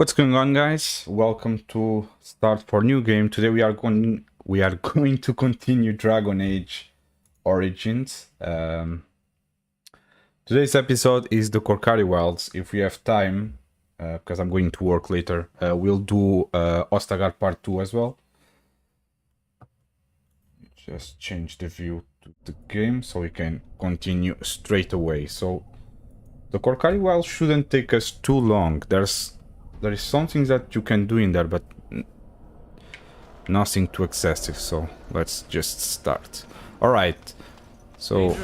What's going on, guys? Welcome to start for new game. Today we are going to continue Dragon Age Origins. Today's episode is the Korcari Wilds. If we have time, because I'm going to work later, we'll do Ostagar Part 2 as well. Just change the view to the game so we can continue straight away. So the Korcari Wilds shouldn't take us too long. There is something that you can do in there, but nothing too excessive, so let's just start. Alright, so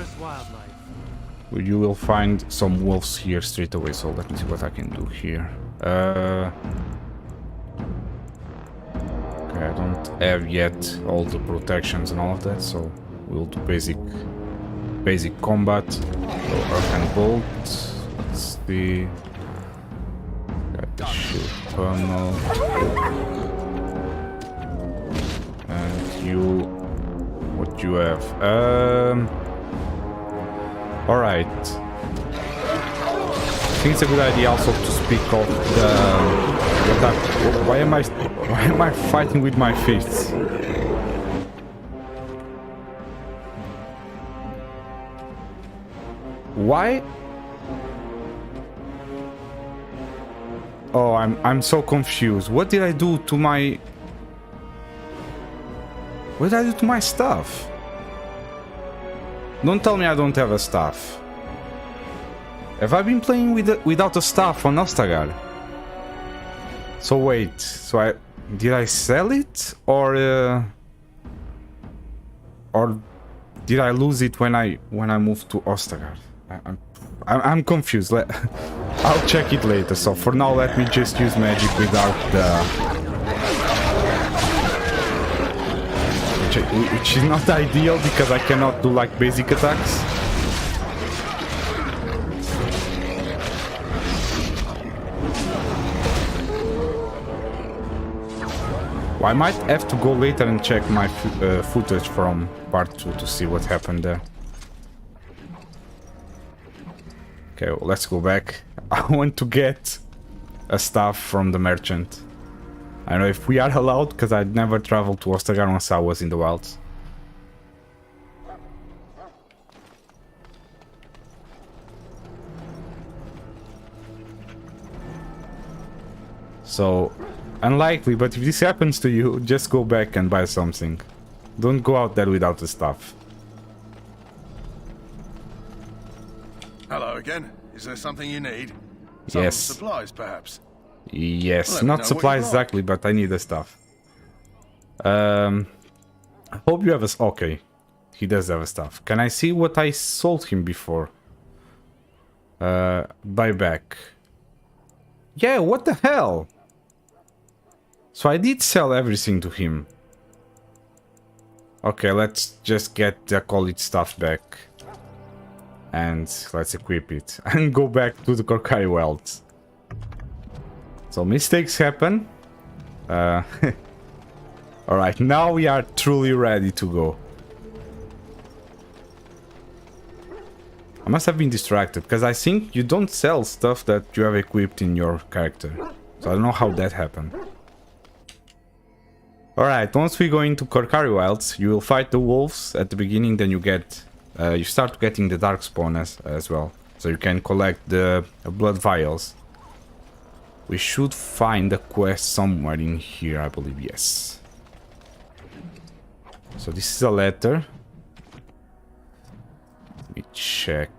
you will find some wolves here straight away, so let me see what I can do here. Okay, I don't have yet all the protections and all of that, so we'll do basic combat. So Arcane Bolt, let's see. Got the shield tunnel. And you... what you have? Alright. I think it's a good idea also to speak of the... why am I fighting with my fists? Why? Oh, I'm so confused. What did I do to my... what did I do to my stuff? Don't tell me I don't have a staff. Have I been playing without a staff on Ostagar? So wait, did I sell it? Or did I lose it when I moved to Ostagar? I'm confused. I'll check it later. So for now, let me just use magic without the... which is not ideal because I cannot do like basic attacks. Well, I might have to go later and check my footage from part 2 to see what happened there. Okay, well, let's go back. I want to get a staff from the merchant. I don't know if we are allowed, because I'd never traveled to Ostagar once I was in the wilds. So, unlikely, but if this happens to you, just go back and buy something. Don't go out there without the stuff. Hello again. Is there something you need? Yes. Some supplies, perhaps? Yes, Well, not supplies exactly, but I need the stuff. I hope you have a... okay, he does have a stuff. Can I see what I sold him before? Buyback. Yeah, what the hell? So I did sell everything to him. Okay, let's just get the college stuff back. And let's equip it. And go back to the Korcari Wilds. So mistakes happen. Alright, now we are truly ready to go. I must have been distracted, because I think you don't sell stuff that you have equipped in your character. So I don't know how that happened. Alright, once we go into Korcari Wilds, you will fight the wolves at the beginning, then you get... you start getting the Darkspawn as well. So you can collect the blood vials. We should find a quest somewhere in here, I believe, yes. So this is a letter. Let me check.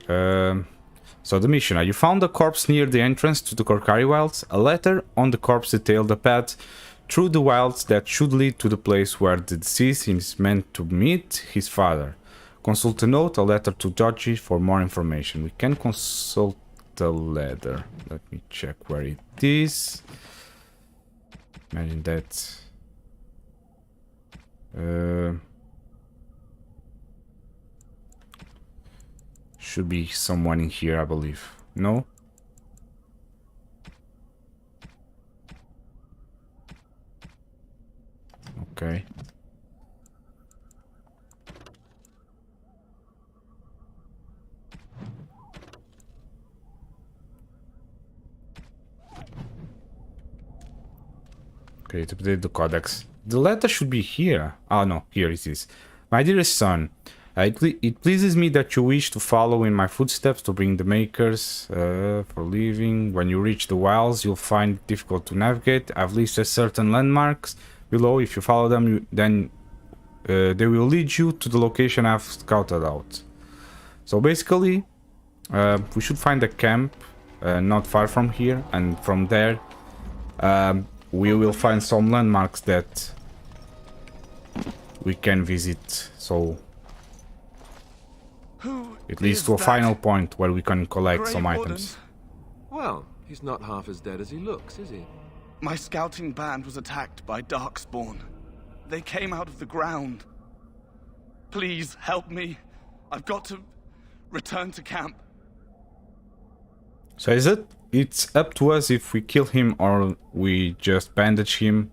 So the mission, you found a corpse near the entrance to the Korcari Wilds. A letter on the corpse detailed the path through the wilds that should lead to the place where the deceased is meant to meet his father. Consult a note, a letter to Jory for more information. We can consult the letter. Let me check where it is. Imagine that. Should be someone in here, I believe. No? Okay. Okay, to update the codex. The letter should be here. Oh no, here it is. My dearest son, it pleases me that you wish to follow in my footsteps to bring the makers for living. When you reach the wilds, you'll find it difficult to navigate. I've listed certain landmarks below. If you follow them, then they will lead you to the location I've scouted out. So basically, we should find a camp not far from here, and from there we will find some landmarks that we can visit, so it leads to a final point where we can collect some items. Well, he's not half as dead as he looks, is he? My scouting band was attacked by Darkspawn. They came out of the ground. Please help me. I've got to return to camp. So it's up to us if we kill him or we just bandage him.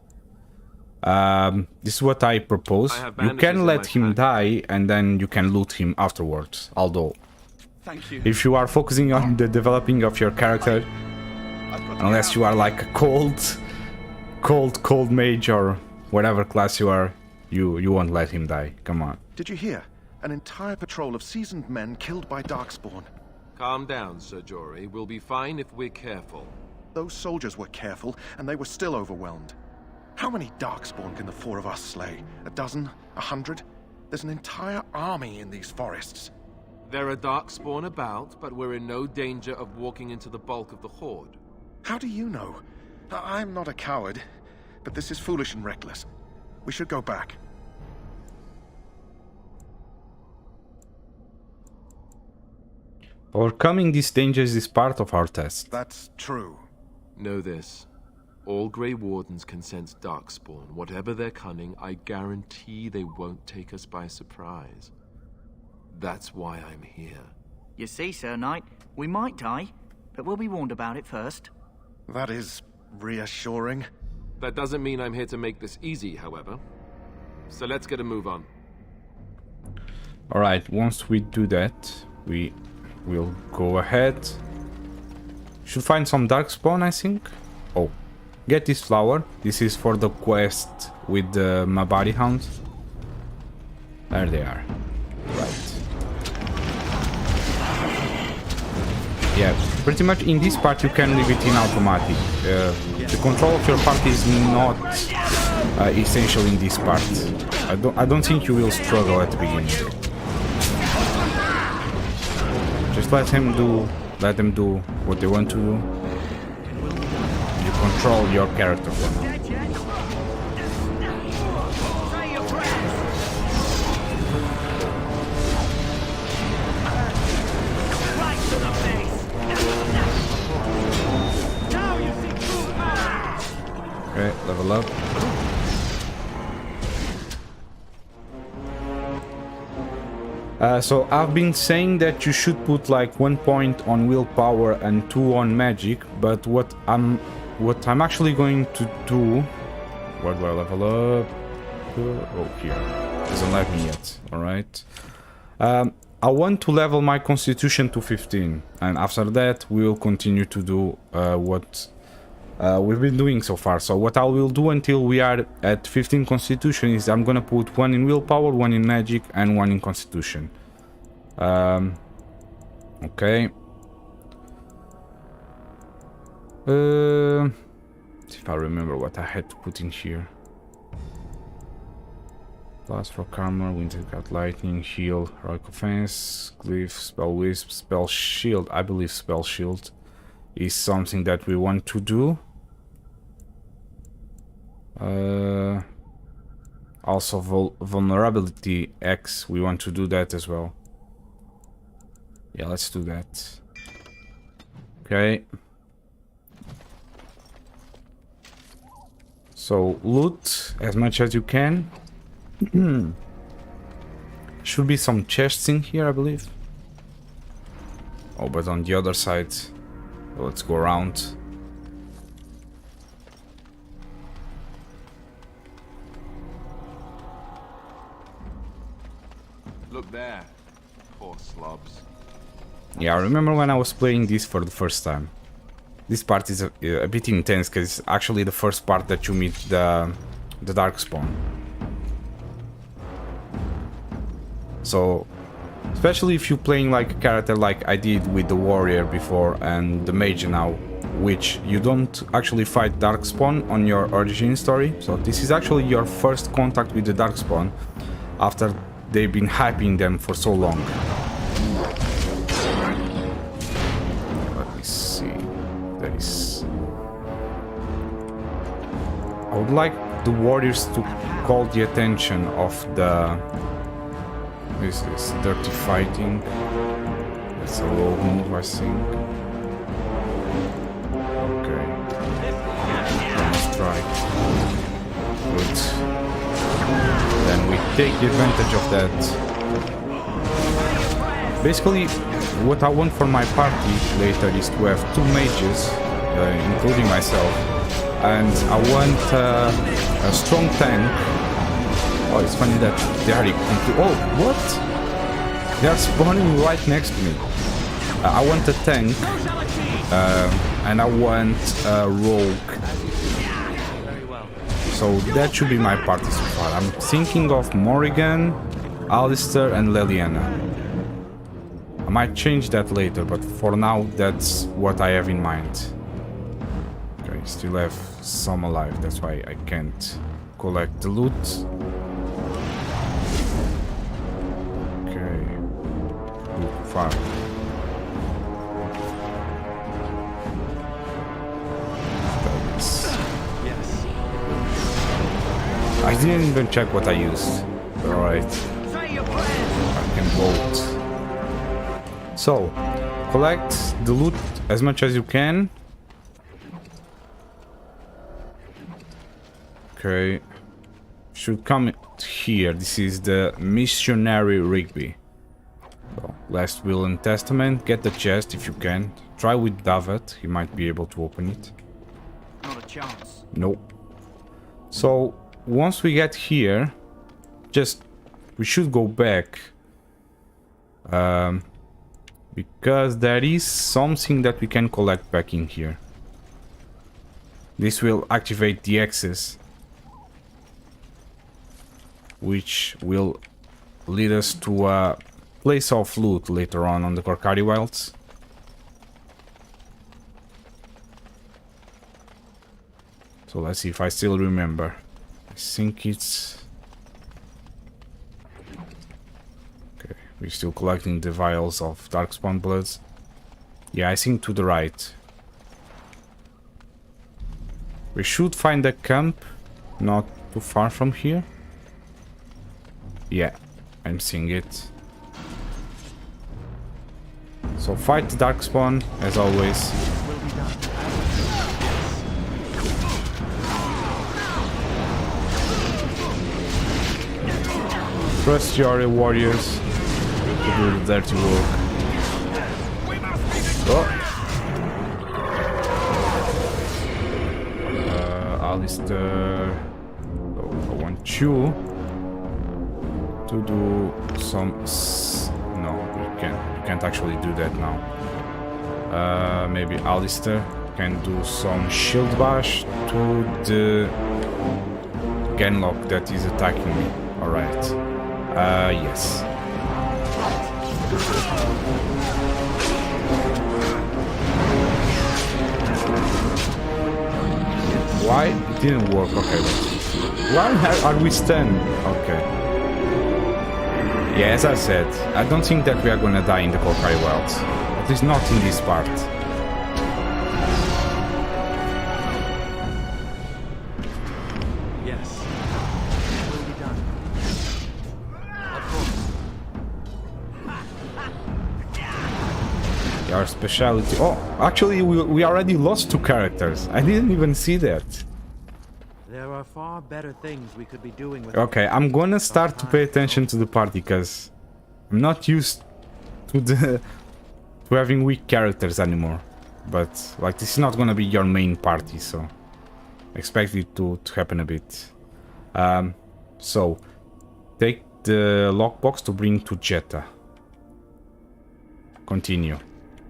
This is what I propose. You can let him die and then you can loot him afterwards. Although, thank you. If you are focusing on the developing of your character, unless you are like a cold mage or whatever class you are, you won't let him die. Come on. Did you hear? An entire patrol of seasoned men killed by Darkspawn. Calm down, Sir Jory. We'll be fine if we're careful. Those soldiers were careful, and they were still overwhelmed. How many Darkspawn can the four of us slay? A dozen? 100? There's an entire army in these forests. There are Darkspawn about, but we're in no danger of walking into the bulk of the horde. How do you know? I'm not a coward, but this is foolish and reckless. We should go back. Overcoming these dangers is part of our test. That's true. Know this. All Grey Wardens can sense Darkspawn. Whatever their cunning, I guarantee they won't take us by surprise. That's why I'm here. You see, Sir Knight, we might die, but we'll be warned about it first. That is reassuring. That doesn't mean I'm here to make this easy, however. So let's get a move on. Alright, once we do that, we will go ahead. Should find some Darkspawn, I think. Oh, get this flower. This is for the quest with the Mabari hound. There they are. Right. Yeah, pretty much in this part you can leave it in automatic. The control of your party is not essential in this part. I don't think you will struggle at the beginning. Just let them do what they want to do. You control your character for now. Okay, level up. So I've been saying that you should put like 1 point on willpower and 2 on magic, but what I'm actually going to do... Where do I level up? Oh, here. Doesn't let me yet. Alright. I want to level my constitution to 15, and after that we will continue to do what we've been doing so far. So what I will do until we are at 15 constitution is I'm gonna put 1 in willpower, 1 in magic, and 1 in constitution. Okay. See if I remember what I had to put in here. Plus for armor, winter cut, lightning, heal, heroic offense, glyph, spell wisp, spell shield. I believe spell shield is something that we want to do. Also vulnerability X, we want to do that as well. Yeah, let's do that. Okay. So loot as much as you can. Should be some chests in here, I believe. Oh, but on the other side. Let's go around. Look there. Poor slobs. Yeah, I remember when I was playing this for the first time. This part is a bit intense because it's actually the first part that you meet the Darkspawn. So, especially if you're playing like a character like I did with the warrior before and the mage now, which you don't actually fight Darkspawn on your origin story. So this is actually your first contact with the Darkspawn after they've been hyping them for so long. Let me see. There is... I would like the warriors to call the attention of the... This is dirty fighting. That's a rogue move, I think. Okay. Strike. Good. Then we take the advantage of that. Basically, what I want for my party later is to have 2 mages, including myself, and I want a strong tank. Oh, it's funny that they are oh, what? They are spawning right next to me. I want a tank, and I want a rogue. So that should be my party so far. I'm thinking of Morrigan, Alistair, and Leliana. I might change that later, but for now, that's what I have in mind. Okay, still have some alive, that's why I can't collect the loot. Far. Yes. I didn't even check what I used. Alright. I can vote. So, collect the loot as much as you can. Okay. Should come here. This is the missionary Rigby. So, last will and testament. Get the chest if you can. Try with Daveth. He might be able to open it. Not a chance. Nope. So once we get here, we should go back. Because there is something that we can collect back in here. This will activate the access, which will lead us to a place of loot later on the Korcari Wilds. So let's see if I still remember. I think it's... Okay, we're still collecting the vials of Darkspawn bloods. Yeah, I think to the right. We should find a camp not too far from here. Yeah, I'm seeing it. So fight the Darkspawn, as always. Trust your warriors to do the dirty work. Oh. Alistair. Oh, I want you to do some... No, you can't actually do that now. Maybe Alistair can do some shield bash to the Genlock that is attacking me. Alright. Yes. Why? It didn't work. Okay. Why are we stunned? Okay. Yeah, as I said, I don't think that we are gonna die in the Korcari Wilds. At least not in this part. Yes. It will be done. Of course. Our specialty. Oh, actually, we already lost 2 characters. I didn't even see that. There are far better things we could be doing with. Okay, I'm gonna start to pay attention to the party because I'm not used to having weak characters anymore. But like, this is not gonna be your main party, so expect it to happen a bit. So take the lockbox to bring to Jetta. Continue.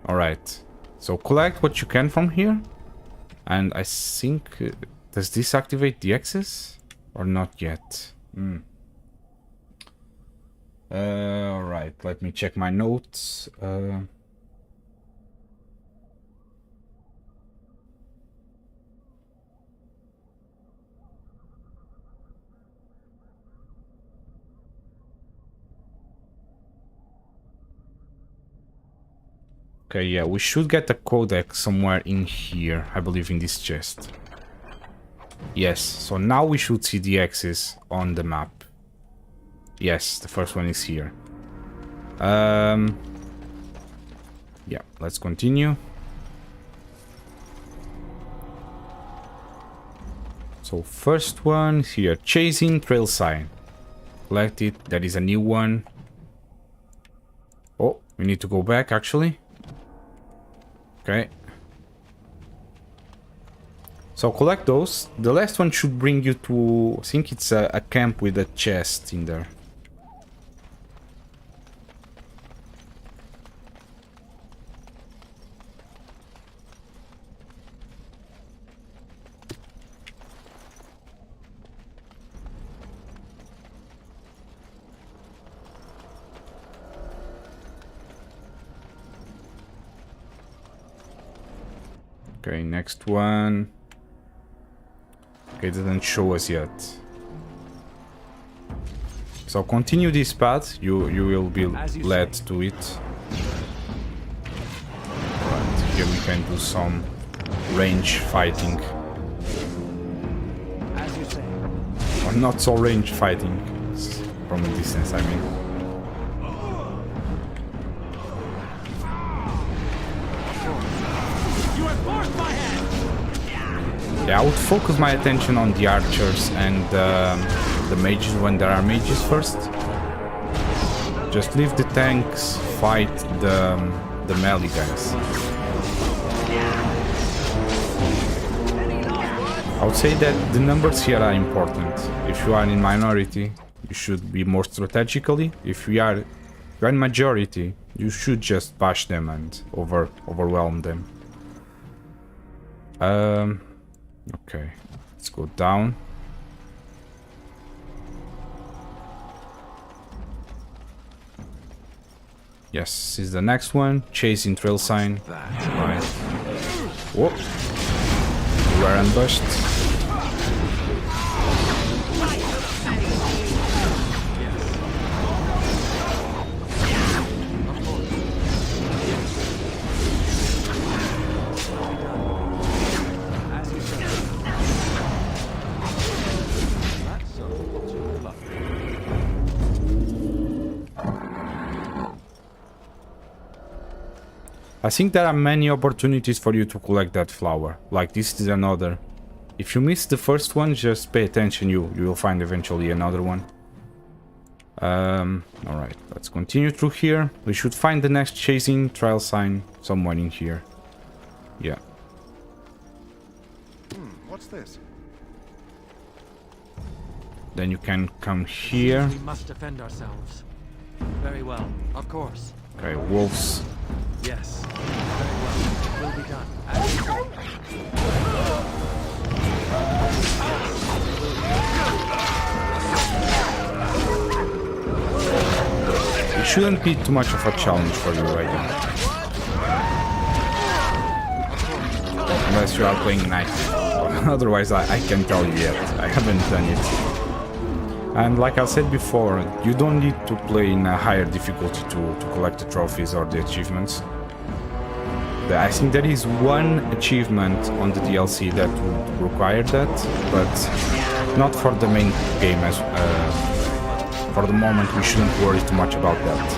Alright. So collect what you can from here. And I think... does this activate the access? Or not yet? Alright, let me check my notes. Okay, yeah, we should get a codex somewhere in here, I believe in this chest. Yes, so now we should see the axis on the map. Yes, the first one is here. Yeah, let's continue. So first one here, chasing trail sign. Collect it, that is a new one. Oh, we need to go back actually. Okay. So collect those. The last one should bring you to, I think it's a camp with a chest in there. Okay, next one. Okay, it doesn't show us yet. So continue this path, you will be led to it. Right, here we can do some range fighting. As you say. Or not so range fighting, from a distance I mean. Yeah, I would focus my attention on the archers and the mages when there are mages first. Just leave the tanks fight the melee guys. I would say that the numbers here are important. If you are in minority, you should be more strategically. If you are in majority, you should just bash them and overwhelm them. Okay, let's go down. Yes, this is the next one. Chasing trail sign. Right. Whoop. We were ambushed. I think there are many opportunities for you to collect that flower. Like this is another. If you miss the first one, just pay attention. You will find eventually another one. Alright, let's continue through here. We should find the next chasing trail sign somewhere in here. Yeah. What's this? Then you can come here. We must defend ourselves. Very well, of course. Okay, wolves. Yes. Very well. Will be done. As you say. It shouldn't be too much of a challenge for you right now. Unless you are playing knight. Otherwise, I can't tell you yet. I haven't done it. And like I said before, you don't need to play in a higher difficulty to collect the trophies or the achievements. I think there is one achievement on the DLC that would require that, but not for the main game. For the moment, we shouldn't worry too much about that.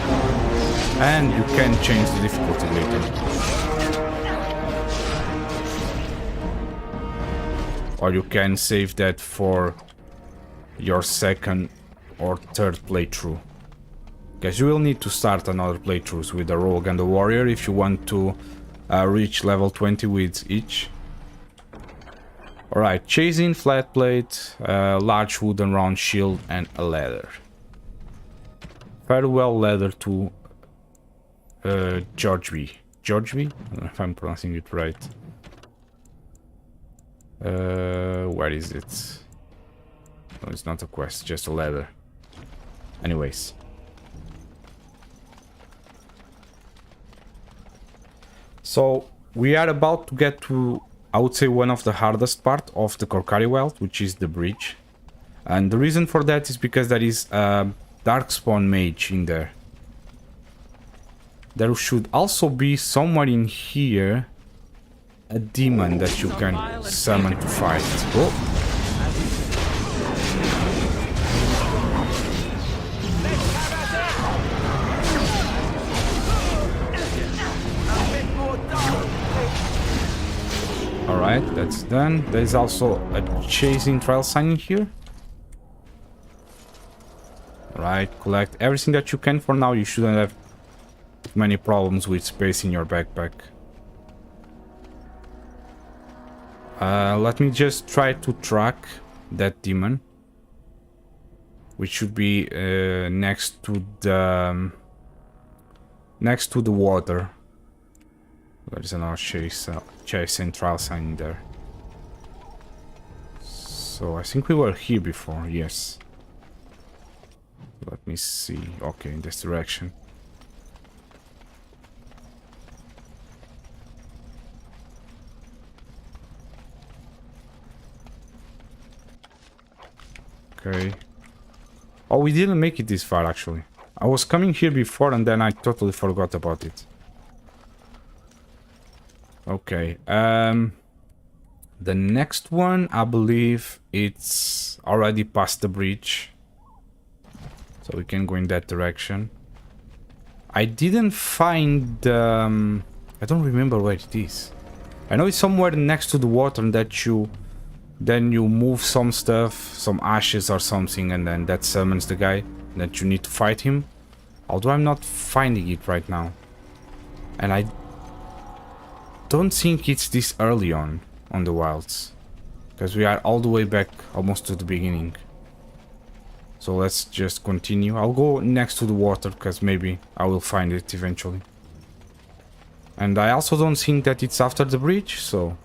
And you can change the difficulty later. Or you can save that for your second or third playthrough. Because you will need to start another playthroughs with the rogue and the warrior if you want to reach level 20 with each. Alright, chasing, flat plate, large wooden round shield and a ladder. Farewell leather to Jory. Jory. I don't know if I'm pronouncing it right. Where is it? No, it's not a quest, just a letter. Anyways. So, we are about to get to, I would say, one of the hardest part of the Korcari Wilds, which is the bridge. And the reason for that is because there is a Darkspawn Mage in there. There should also be somewhere in here a demon that you can summon to fight. Oh. Alright, that's done. There's also a chasing trial sign in here. Right, collect everything that you can for now. You shouldn't have many problems with space in your backpack. Let me just try to track that demon, which should be next to the water. There's another chasing trial sign there. So I think we were here before. Yes. Let me see. Okay, in this direction. Okay. Oh, we didn't make it this far, actually. I was coming here before and then I totally forgot about it. Okay. The next one, I believe it's already past the bridge. So we can go in that direction. I didn't find... I don't remember where it is. I know it's somewhere next to the water and that you... Then you move some stuff, some ashes or something, and then that summons the guy that you need to fight him. Although I'm not finding it right now. And I don't think it's this early on the wilds. Because we are all the way back almost to the beginning. So let's just continue. I'll go next to the water because maybe I will find it eventually. And I also don't think that it's after the bridge, so...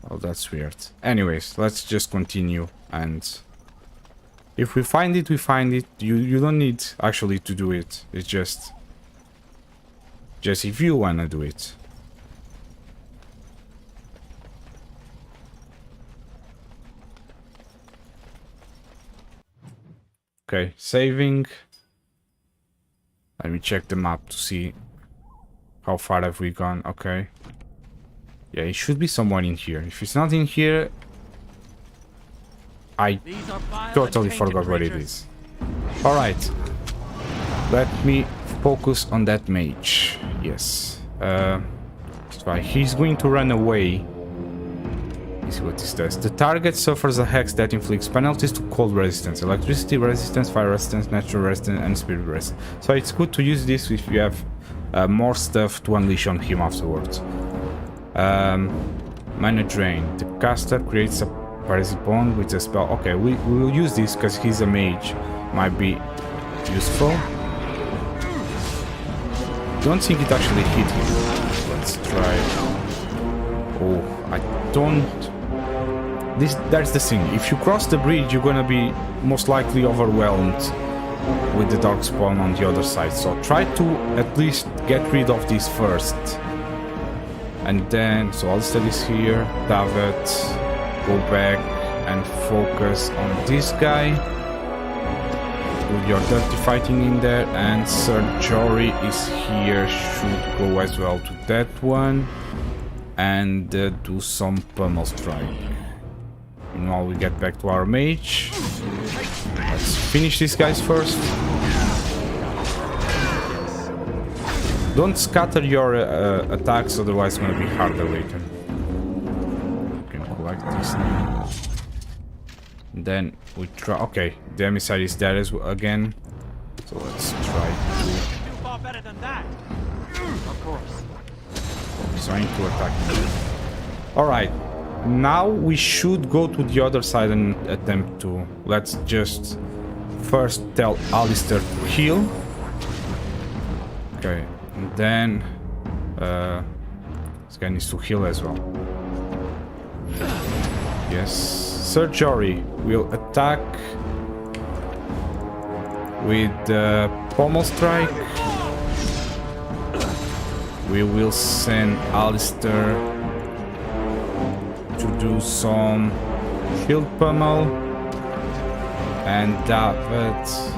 Oh, that's weird. Anyways, let's just continue, and if we find it, we find it. You don't need actually to do it. It's just if you wanna do it. Okay, saving. Let me check the map to see how far have we gone. Okay. Yeah, it should be somewhere in here. If it's not in here, I totally forgot where it is. Alright. Let me focus on that mage. Yes. So he's going to run away. Let's see what this does. The target suffers a hex that inflicts penalties to cold resistance, electricity resistance, fire resistance, natural resistance, and spirit resistance. So it's good to use this if you have more stuff to unleash on him afterwards. Mana drain. The caster creates a parasite bond with a spell. Okay, we will use this because he's a mage. Might be useful. Don't think it actually hit him. Let's try. Oh, I don't. That's the thing. If you cross the bridge, you're gonna be most likely overwhelmed with the Darkspawn on the other side. So try to at least get rid of this first. And then, so Alistair is here, Daveth, go back and focus on this guy. Do your dirty fighting in there, and Sir Jory is here, should go as well to that one. And do some pummel strike. Meanwhile, we get back to our mage. Let's finish these guys first. Don't scatter your attacks, otherwise it's gonna be harder later. You can collect this now. Then we try. Okay, the emissary is there as well again. So let's try to. Do far better than that. Of course. Trying to attack him. Alright, now we should go to the other side and attempt to... Let's just first tell Alistair to heal. Okay, and then this guy needs to heal as well. Yes, Sir Jory will attack with the pommel strike. We will send Alistair to do some shield pummel, and Daveth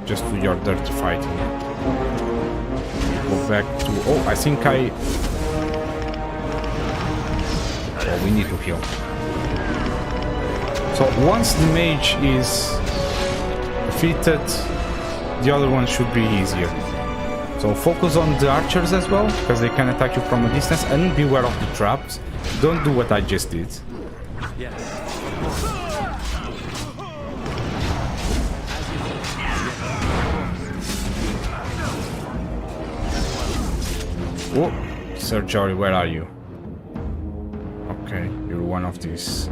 just do your dirty fighting. Go back to... Oh, I think I... Oh, we need to heal. So once the mage is defeated, the other one should be easier. So focus on the archers as well, because they can attack you from a distance, and beware of the traps. Don't do what I just did. Yes. Oh, Sir Jory, where are you? Okay, you're one of these.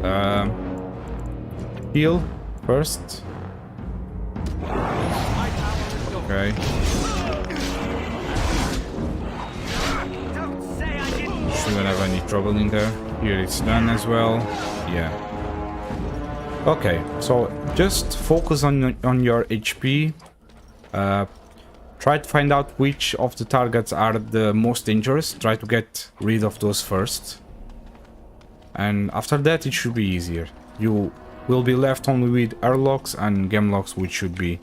Heal first. Okay. Shouldn't have any trouble in there. Here it's done as well. Yeah. Okay, so just focus on your HP. Try to find out which of the targets are the most dangerous. Try to get rid of those first. And after that it should be easier. You will be left only with airlocks and gamlocks, which should be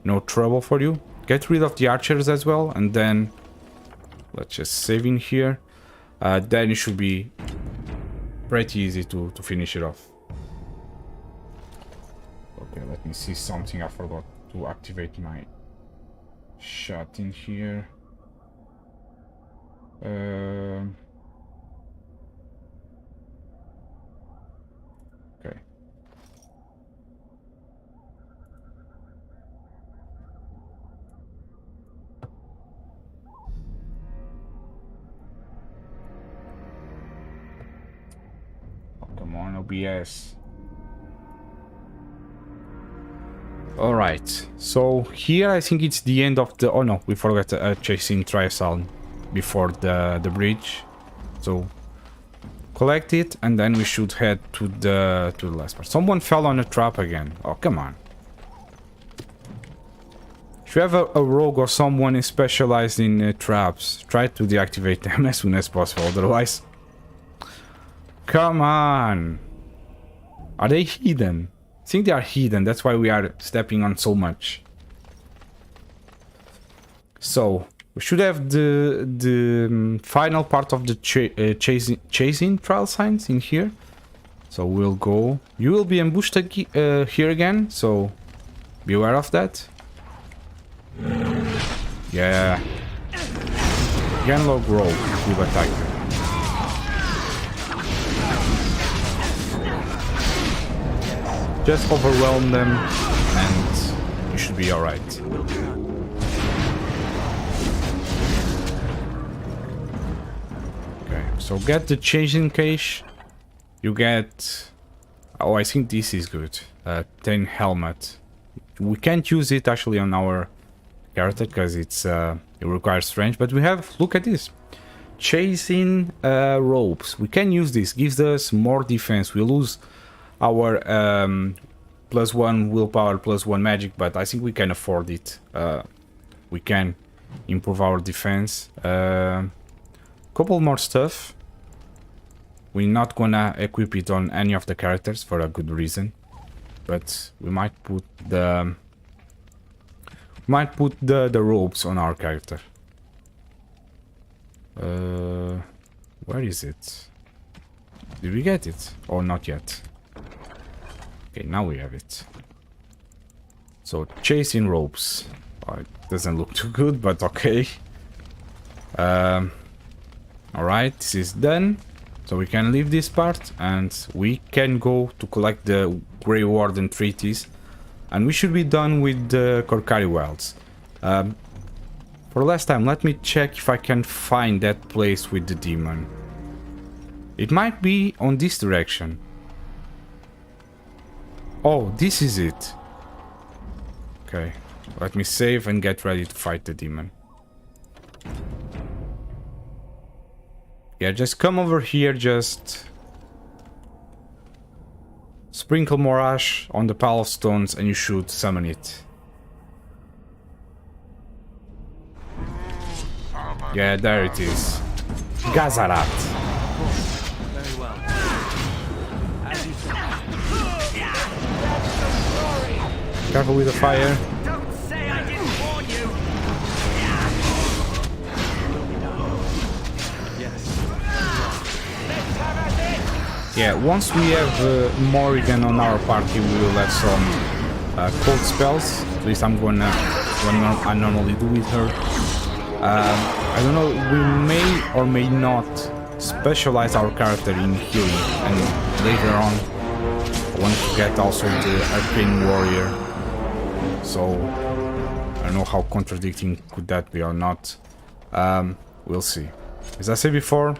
no trouble for you. Get rid of the archers as well, and then let's just save in here. Then it should be pretty easy to finish it off. Okay, let me see something. I forgot to activate my shot in here. Okay. Oh, come on, OBS. Alright, so here I think it's the end of the... Oh no, we forgot chasing Triasal before the bridge. So collect it, and then we should head to the last part. Someone fell on a trap again. Oh, come on. If you have a rogue or someone is specialized in traps, try to deactivate them as soon as possible, otherwise... Come on! Are they hidden? I think they are hidden, that's why we are stepping on so much. So, we should have the final part of the chasing trial signs in here. So we'll go. You will be ambushed here again, so be aware of that. Yeah. Ganlog rogue will attack you. Just overwhelm them and you should be alright. Okay, so get the chasing cache. You get... Oh, I think this is good. 10 helmet. We can't use it actually on our character because it requires range, but we have... Look at this. Chasing ropes. We can use this. Gives us more defense. We lose our +1 willpower, +1 magic, but I think we can afford it. We can improve our defense. Couple more stuff. We're not gonna equip it on any of the characters for a good reason, but we might put the ropes on our character. Where is it? Did we get it? Or not yet? Okay, now we have it. So, chasing ropes. Oh, it doesn't look too good, but okay. Alright, this is done. So we can leave this part and we can go to collect the Grey Warden treaties. And we should be done with the Korcari Wilds. For last time, let me check if I can find that place with the demon. It might be on this direction. Oh, this is it. Okay, let me save and get ready to fight the demon. Yeah, just come over here, just sprinkle more ash on the pile of stones and you should summon it. Yeah, there it is. Gazarat. Very well. As you said. Careful with the fire. Don't say I didn't warn you! Yeah, once we have Morrigan on our party, we will have some cold spells. At least I'm gonna, what I normally do with her. I don't know, we may or may not specialize our character in healing, and later on I want to get also the Arcane Warrior. So I don't know how contradicting could that be or not. We'll see. As I said before,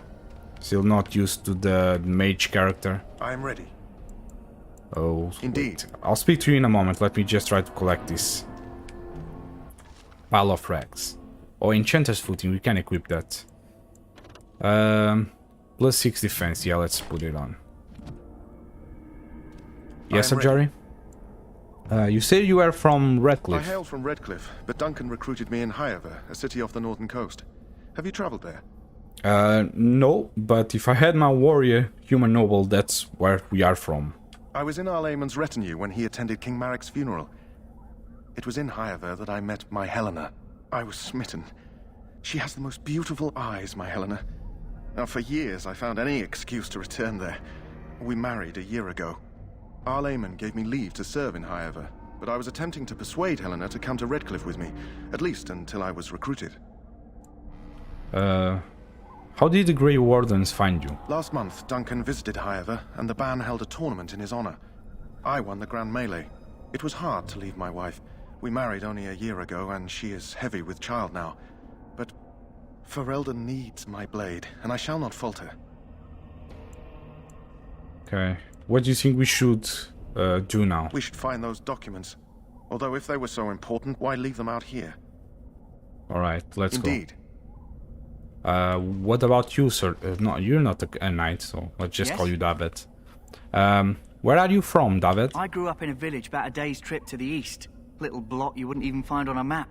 still not used to the mage character. I am ready. Oh, Indeed. wait. I'll speak to you in a moment. Let me just try to collect this pile of rags. Oh, Enchanter's Footing, we can equip that. Plus 6 defense, yeah, let's put it on. Yes, Sir Jory? You say you are from I Redcliffe. hail from Redcliffe, but Duncan recruited me in Highever, a city off the northern coast. Have you travelled there? No, but if I had my warrior, human noble, that's where we are from. I was in Arlayman's retinue when he attended King Maric's funeral. It was in Highever that I met my Helena. I was smitten. She has the most beautiful eyes, my Helena. Now, for years, I found any excuse to return there. We married a year ago. Arlayman gave me leave to serve in Highever, but I was attempting to persuade Helena to come to Redcliffe with me, at least until I was recruited. How did the Grey Wardens find you? Last month, Duncan visited Highever, and the band held a tournament in his honor. I won the Grand Melee. It was hard to leave my wife. We married only a year ago, and she is heavy with child now. But Ferelden needs my blade, and I shall not falter. Okay. What do you think we should do now? We should find those documents. Although if they were so important, why leave them out here? Alright, let's Indeed. go. What about you, sir? No, you're not a knight, so let's just call you Daveth. Where are you from, Daveth? I grew up in a village about a day's trip to the east. Little blot you wouldn't even find on a map.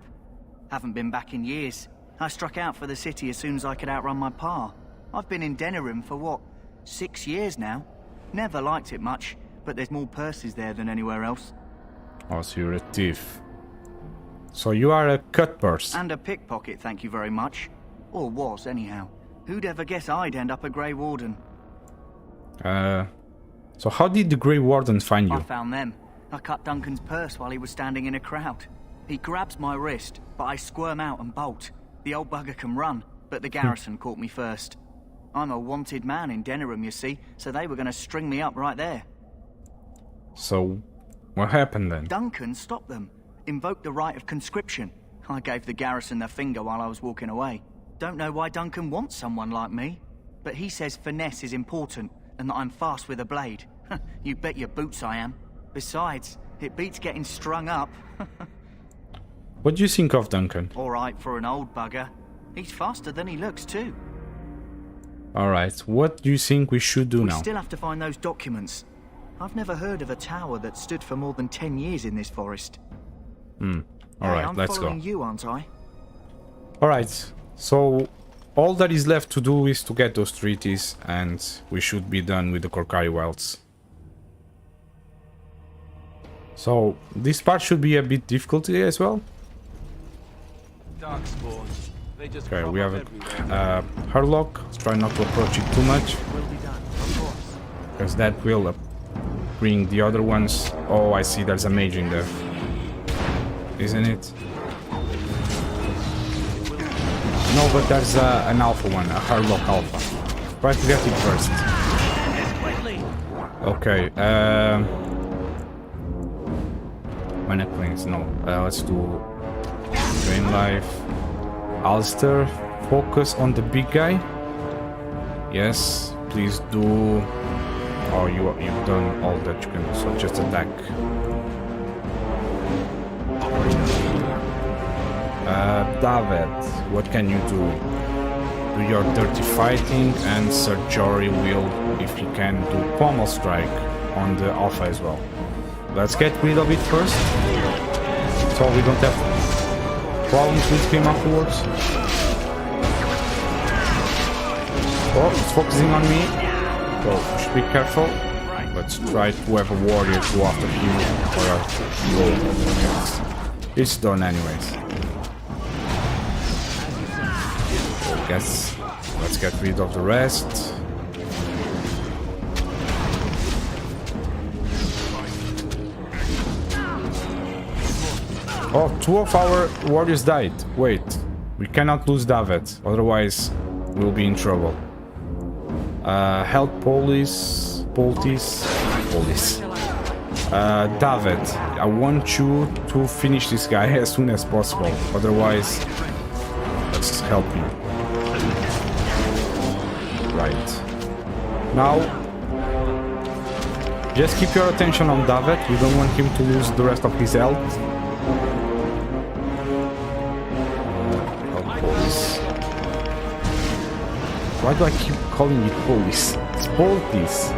Haven't been back in years. I struck out for the city as soon as I could outrun my pa. I've been in Denerim for what, 6 years now? Never liked it much, but there's more purses there than anywhere else. Oh, so you're a thief. So you are a cut purse. And a pickpocket, thank you very much. Or was, anyhow. Who'd ever guess I'd end up a Grey Warden? So how did the Grey Wardens find you? I found them. I cut Duncan's purse while he was standing in a crowd. He grabs my wrist, but I squirm out and bolt. The old bugger can run, but the garrison caught me first. I'm a wanted man in Denerim, you see, so they were going to string me up right there. So, what happened then? Duncan stopped them, invoked the right of conscription. I gave the garrison the finger while I was walking away. Don't know why Duncan wants someone like me, but he says finesse is important and that I'm fast with a blade. You bet your boots I am. Besides, it beats getting strung up. What do you think of Duncan? All right for an old bugger. He's faster than he looks too. Alright, what do you think we should do We now? still have to find those documents. I've never heard of a tower that stood for more than 10 years in this forest. Alright, I'm let's go. following you, aren't I? Alright, so all that is left to do is to get those treaties and we should be done with the Korcari Wilds. So this part should be a bit difficult as well. Darkspawn. They just Okay, crop we up have everywhere. a Hurlock. Let's try not to approach it too much, Will be done, of course. because that will bring the other ones. Oh, I see, there's a mage in there. Isn't it? No, but there's an alpha one, a Hurlock alpha. Try to get it first. Okay, Mana Cleanse, no. Let's do Drain Life. Alistair, focus on the big guy. Yes, please do. Oh, you've done all that you can do, so just attack. Daveth, what can you do? Do your dirty fighting, and Sir Jory will, if he can, do pommel strike on the alpha as well. Let's get rid of it first, so we don't have problems with him afterwards. Oh, it's focusing on me, so we should be careful. Let's try to have a warrior go after him, or a it's done anyways. I guess let's get rid of the rest. Oh, 2 of our warriors died. Wait, we cannot lose Daveth, otherwise we'll be in trouble. Help police. Daveth, I want you to finish this guy as soon as possible, otherwise let's help him. Right. Now, just keep your attention on Daveth. We don't want him to lose the rest of his health. Police. Why do I keep calling it police? It's police.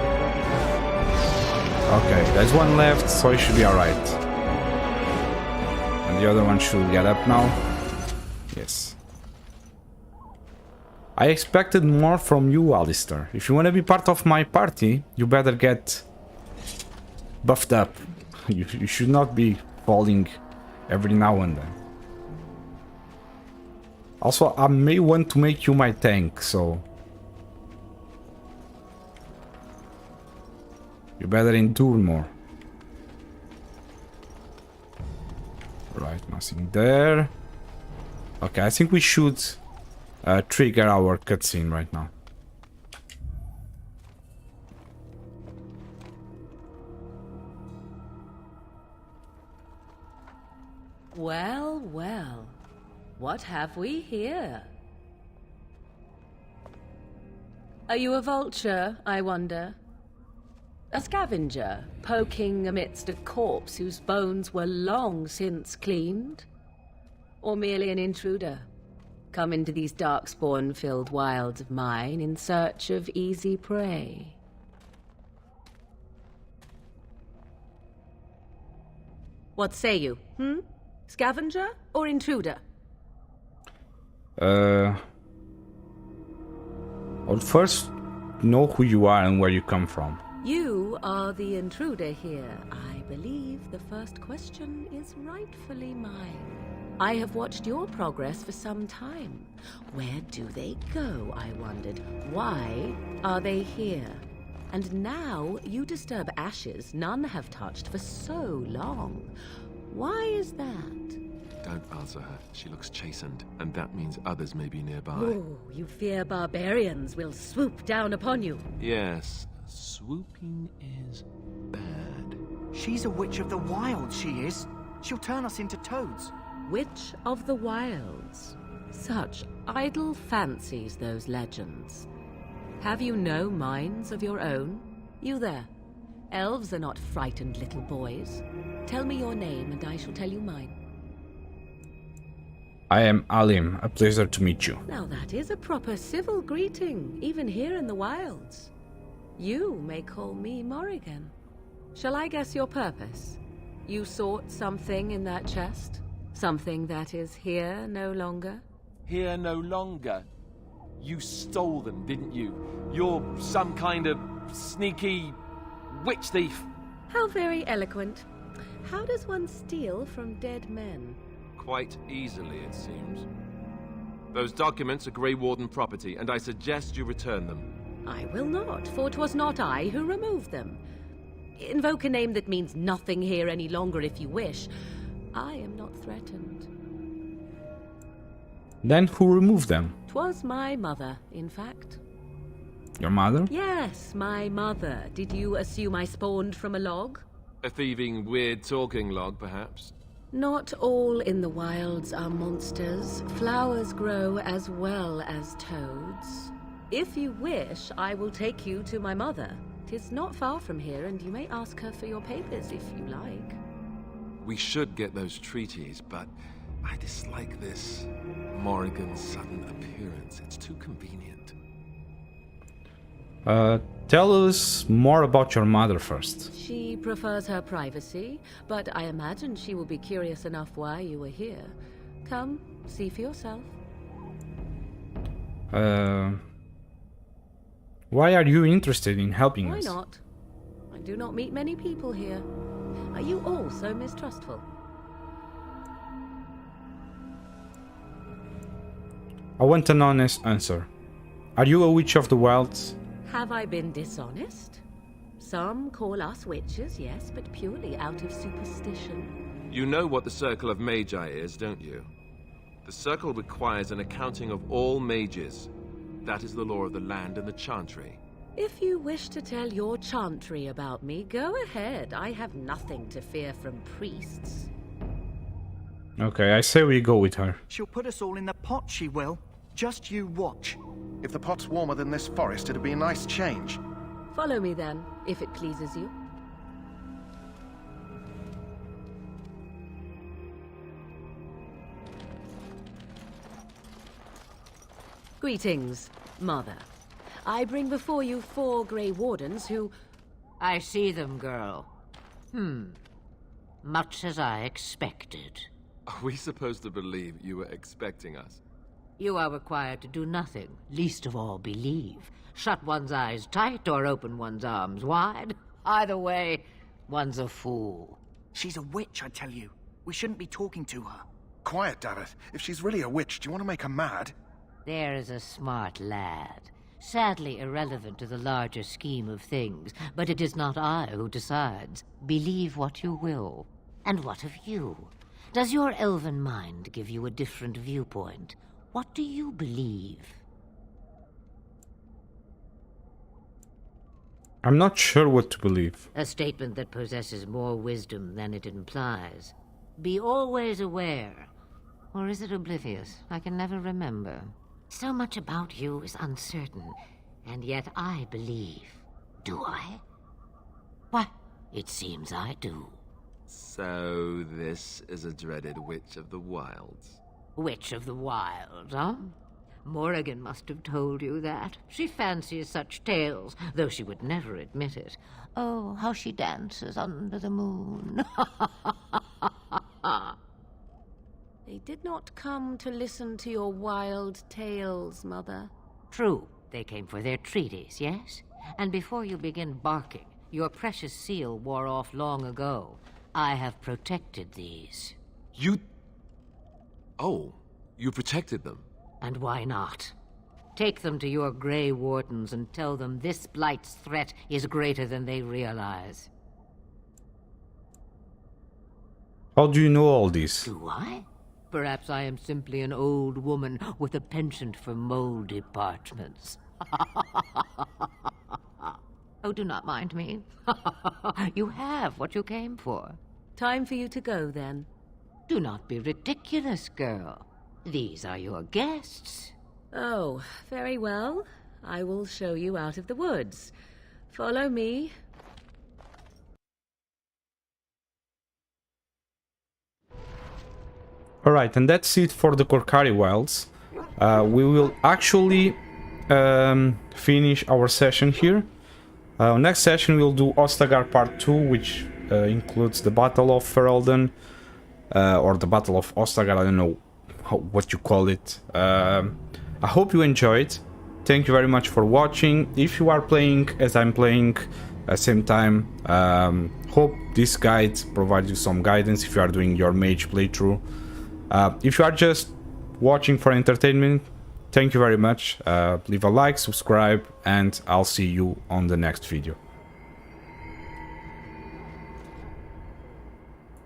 Okay, there's one left, so he should be alright. And the other one should get up now. Yes. I expected more from you, Alistair. If you want to be part of my party, you better get buffed up. You should not be falling every now and then. Also, I may want to make you my tank, so you better endure more. Right, nothing there. Okay, I think we should trigger our cutscene right now. Well, well. What have we here? Are you a vulture, I wonder? A scavenger, poking amidst a corpse whose bones were long since cleaned? Or merely an intruder, come into these Darkspawn-filled wilds of mine in search of easy prey? What say you, Scavenger or intruder? I'll first know who you are and where you come from. You are the intruder here. I believe the first question is rightfully mine. I have watched your progress for some time. Where do they go, I wondered? Why are they here? And now you disturb ashes none have touched for so long. Why is that? Don't answer her. She looks chastened, and that means others may be nearby. Oh, you fear barbarians will swoop down upon you. Yes, swooping is bad. She's a witch of the wilds, she is. She'll turn us into toads. Witch of the Wilds. Such idle fancies, those legends. Have you no minds of your own? You there. Elves are not frightened little boys. Tell me your name and I shall tell you mine. I am Alim. A pleasure to meet you. Now that is a proper civil greeting, even here in the wilds. You may call me Morrigan. Shall I guess your purpose? You sought something in that chest? Something that is here no longer? Here no longer? You stole them, didn't you? You're some kind of sneaky witch thief. How very eloquent. How does one steal from dead men? Quite easily, it seems. Those documents are Grey Warden property, and I suggest you return them. I will not, for 'twas not I who removed them. Invoke a name that means nothing here any longer if you wish. I am not threatened. Then who removed them? 'Twas my mother, in fact. Your mother? Yes, my mother. Did you assume I spawned from a log? A thieving, weird-talking log, perhaps? Not all in the wilds are monsters. Flowers grow as well as toads. If you wish, I will take you to my mother. 'Tis not far from here, and you may ask her for your papers if you like. We should get those treaties, but I dislike this Morrigan's sudden appearance. It's too convenient. Tell us more about your mother first. She prefers her privacy, but I imagine she will be curious enough why you are here. Come, see for yourself. Why are you interested in helping Why us? not? I do not meet many people here. Are you all so mistrustful? I want an honest answer. Are you a witch of the wilds? Have I been dishonest? Some call us witches, yes, but purely out of superstition. You know what the Circle of Magi is, don't you? The Circle requires an accounting of all mages. That is the law of the land and the chantry. If you wish to tell your chantry about me, go ahead. I have nothing to fear from priests. Okay, I say we go with her. She'll put us all in the pot, she will. Just you watch. If the pot's warmer than this forest, it'd be a nice change. Follow me then, if it pleases you. Greetings, Mother. I bring before you 4 Grey Wardens who... I see them, girl. Much as I expected. Are we supposed to believe you were expecting us? You are required to do nothing, least of all believe. Shut one's eyes tight or open one's arms wide. Either way, one's a fool. She's a witch, I tell you. We shouldn't be talking to her. Quiet, Daveth. If she's really a witch, do you want to make her mad? There is a smart lad. Sadly irrelevant to the larger scheme of things, but it is not I who decides. Believe what you will. And what of you? Does your elven mind give you a different viewpoint? What do you believe? I'm not sure what to believe. A statement that possesses more wisdom than it implies. Be always aware. Or is it oblivious? I can never remember. So much about you is uncertain, and yet I believe. Do I? Why, it seems I do. So this is a dreaded Witch of the Wilds. Witch of the Wilds, huh? Morrigan must have told you that. She fancies such tales, though she would never admit it. Oh, how she dances under the moon. They did not come to listen to your wild tales, Mother. True, they came for their treaties, yes? And before you begin barking, your precious seal wore off long ago. I have protected these. You... Oh, you protected them. And why not? Take them to your Grey Wardens and tell them this Blight's threat is greater than they realize. How do you know all this? Do I? Perhaps I am simply an old woman with a penchant for moldy parchments. Oh, do not mind me. You have what you came for. Time for you to go, then. Do not be ridiculous, girl. These are your guests. Oh, very well. I will show you out of the woods. Follow me. Alright, and that's it for the Korcari Wilds. We will actually finish our session here. Next session we'll do Ostagar Part 2, which includes the Battle of Ferelden, or the Battle of Ostagar, I don't know what you call it. I hope you enjoyed. Thank you very much for watching. If you are playing as I'm playing at the same time, hope this guide provides you some guidance if you are doing your mage playthrough. If you are just watching for entertainment, thank you very much. Leave a like, subscribe, and I'll see you on the next video.